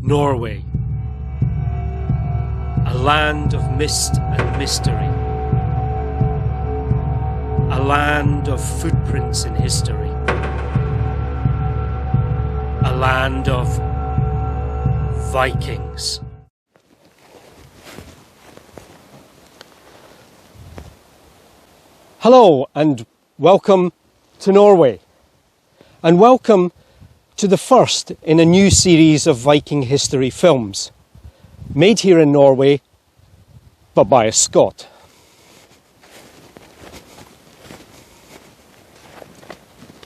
Norway, a land of mist and mystery, a land of footprints in history, a land of Vikings. Hello and welcome to Norway, and welcome to the first in a new series of Viking history films, made here in Norway, but by a Scot.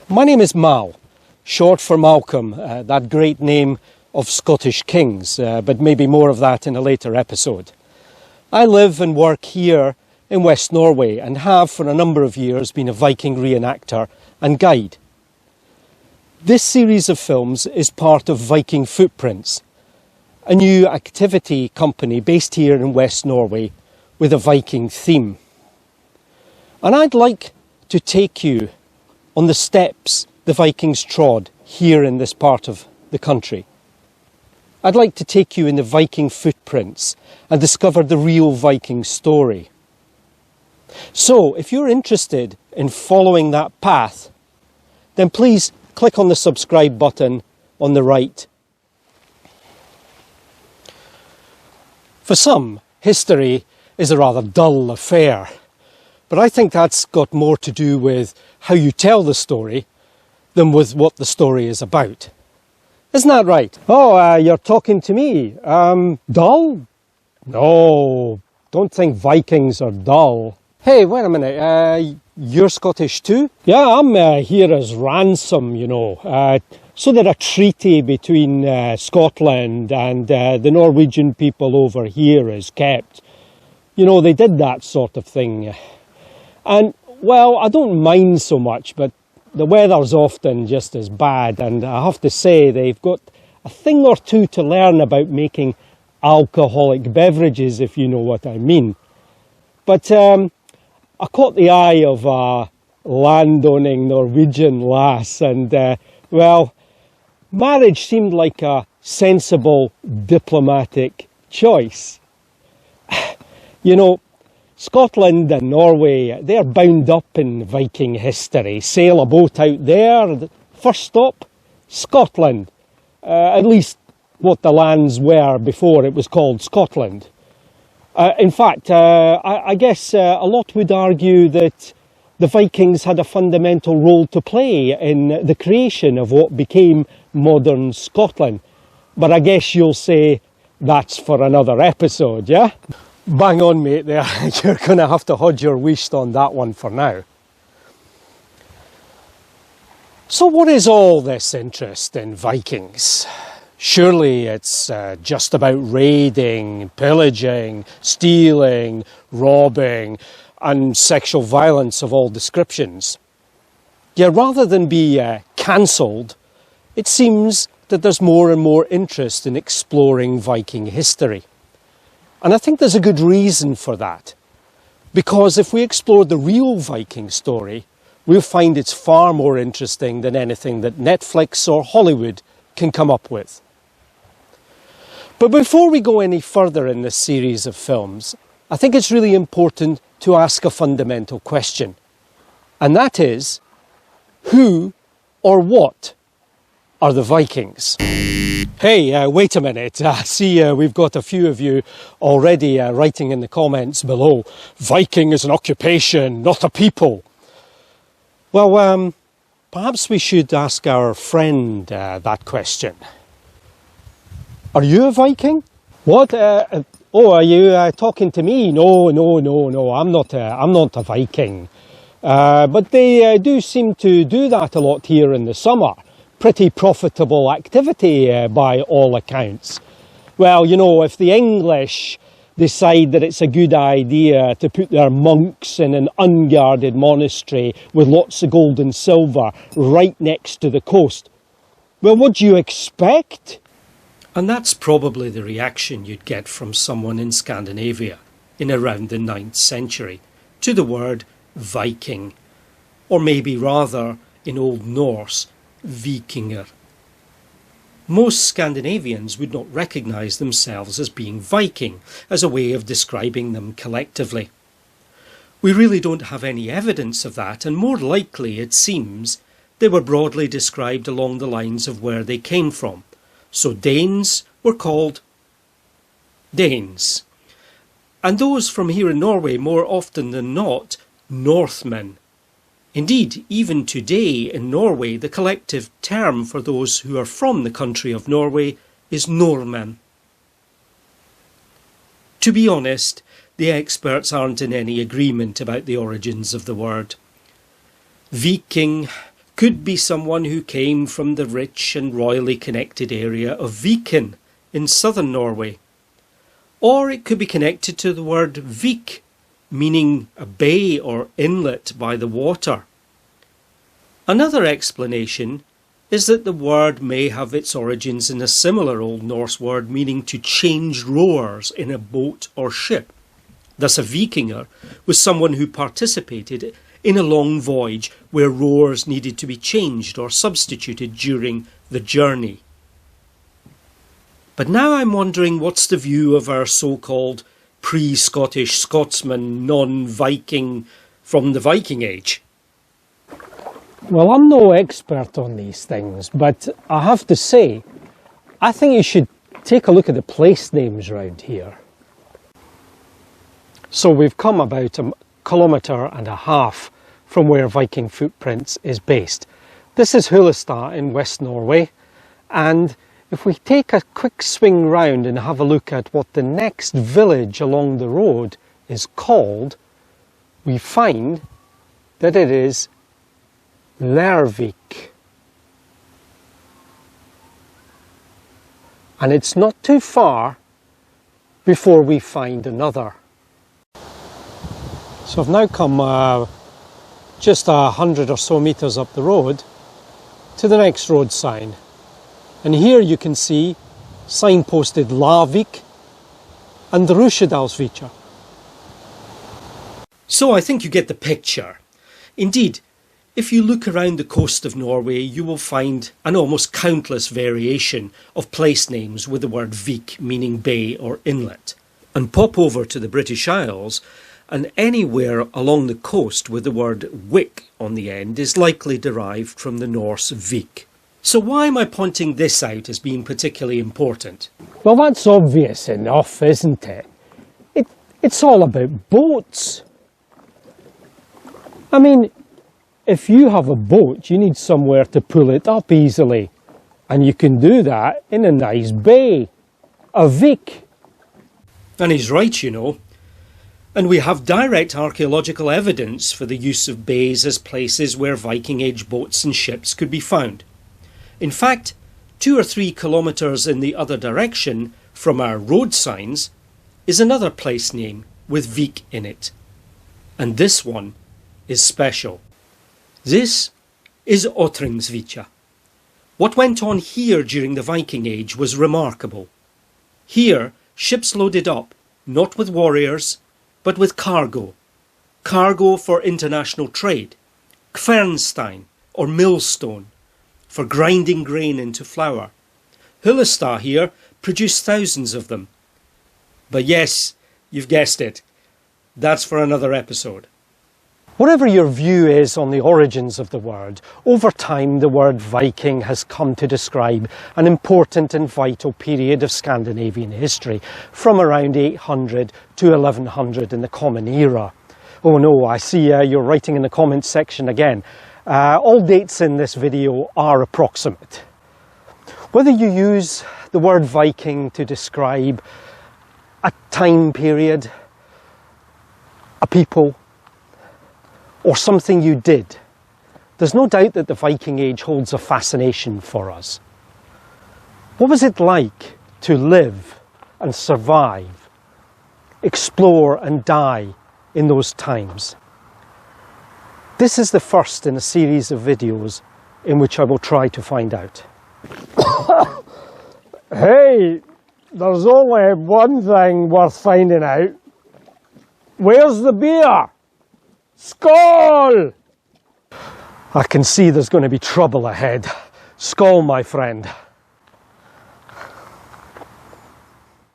My name is Mal, short for Malcolm, that great name of Scottish kings, but maybe more of that in a later episode. I live and work here in West Norway and have for a number of years been a Viking reenactor and guide. This series of films is part of Viking Footprints, a new activity company based here in West Norway with a Viking theme. And I'd like to take you on the steps the Vikings trod here in this part of the country. I'd like to take you in the Viking footprints and discover the real Viking story. So, if you're interested in following that path, then please click on the subscribe button on the right. For some, history is a rather dull affair, but I think that's got more to do with how you tell the story than with what the story is about. Isn't that right? Oh, you're talking to me. Dull? No, don't think Vikings are dull. Hey, wait a minute, you're Scottish too? Yeah, I'm here as ransom, you know, so that a treaty between Scotland and the Norwegian people over here is kept. You know, they did that sort of thing. And, well, I don't mind so much, but the weather's often just as bad, and I have to say they've got a thing or two to learn about making alcoholic beverages, if you know what I mean. But I caught the eye of a landowning Norwegian lass, and, well, marriage seemed like a sensible diplomatic choice. You know, Scotland and Norway, they're bound up in Viking history. Sail a boat out there, first stop, Scotland. At least what the lands were before it was called Scotland. In fact, I guess a lot would argue that the Vikings had a fundamental role to play in the creation of what became modern Scotland. But I guess you'll say that's for another episode, yeah? Bang on, mate, there. You're going to have to hold your wish on that one for now. So what is all this interest in Vikings? Surely it's just about raiding, pillaging, stealing, robbing, and sexual violence of all descriptions. Yeah, rather than be cancelled, it seems that there's more and more interest in exploring Viking history. And I think there's a good reason for that. Because if we explore the real Viking story, we'll find it's far more interesting than anything that Netflix or Hollywood can come up with. But before we go any further in this series of films, I think it's really important to ask a fundamental question. And that is, who or what are the Vikings? Hey, wait a minute. I see we've got a few of you already writing in the comments below. Viking is an occupation, not a people. Well, perhaps we should ask our friend that question. Are you a Viking? What? Oh, are you talking to me? No. I'm not a Viking. But they do seem to do that a lot here in the summer. Pretty profitable activity by all accounts. Well, you know, if the English decide that it's a good idea to put their monks in an unguarded monastery with lots of gold and silver right next to the coast, well, what do you expect? And that's probably the reaction you'd get from someone in Scandinavia in around the 9th century to the word Viking, or maybe rather in Old Norse, Vikinger. Most Scandinavians would not recognise themselves as being Viking, as a way of describing them collectively. We really don't have any evidence of that, and more likely, it seems, they were broadly described along the lines of where they came from. So Danes were called Danes. And those from here in Norway, more often than not, Northmen. Indeed, even today in Norway, the collective term for those who are from the country of Norway is Normen. To be honest, the experts aren't in any agreement about the origins of the word. Viking could be someone who came from the rich and royally connected area of Viken in southern Norway. Or it could be connected to the word vik, meaning a bay or inlet by the water. Another explanation is that the word may have its origins in a similar Old Norse word meaning to change rowers in a boat or ship. Thus a Vikinger was someone who participated in a long voyage where rowers needed to be changed or substituted during the journey. But now I'm wondering what's the view of our so-called pre-Scottish Scotsman, non-Viking from the Viking Age? Well, I'm no expert on these things, but I have to say, I think you should take a look at the place names around here. So we've come about 1.5 kilometres from where Viking Footprints is based. This is Hullestad in West Norway, and if we take a quick swing round and have a look at what the next village along the road is called, we find that it is Lervik. And it's not too far before we find another. So I've now come just 100 or so metres up the road to the next road sign. And here you can see signposted Lavik and Rushedalsvika. So I think you get the picture. Indeed, if you look around the coast of Norway, you will find an almost countless variation of place names with the word vik, meaning bay or inlet. And pop over to the British Isles, and anywhere along the coast with the word wick on the end is likely derived from the Norse vik. So why am I pointing this out as being particularly important? Well, that's obvious enough, isn't it? It's all about boats. I mean, if you have a boat, you need somewhere to pull it up easily. And you can do that in a nice bay, a vik. And he's right, you know. And we have direct archaeological evidence for the use of bays as places where Viking Age boats and ships could be found. In fact, 2 or 3 kilometres in the other direction from our road signs is another place name with Vik in it. And this one is special. This is Otringsvika. What went on here during the Viking Age was remarkable. Here, ships loaded up, not with warriors, but with cargo. Cargo for international trade, kvernstein or millstone, for grinding grain into flour. Hullestad here produced thousands of them. But yes, you've guessed it, that's for another episode. Whatever your view is on the origins of the word, over time the word Viking has come to describe an important and vital period of Scandinavian history, from around 800 to 1100 in the Common Era. Oh no, I see you're writing in the comments section again. All dates in this video are approximate. Whether you use the word Viking to describe a time period, a people, or something you did, there's no doubt that the Viking Age holds a fascination for us. What was it like to live and survive, explore and die in those times? This is the first in a series of videos in which I will try to find out. Hey, there's only one thing worth finding out. Where's the beer? Skål! I can see there's going to be trouble ahead. Skål, my friend.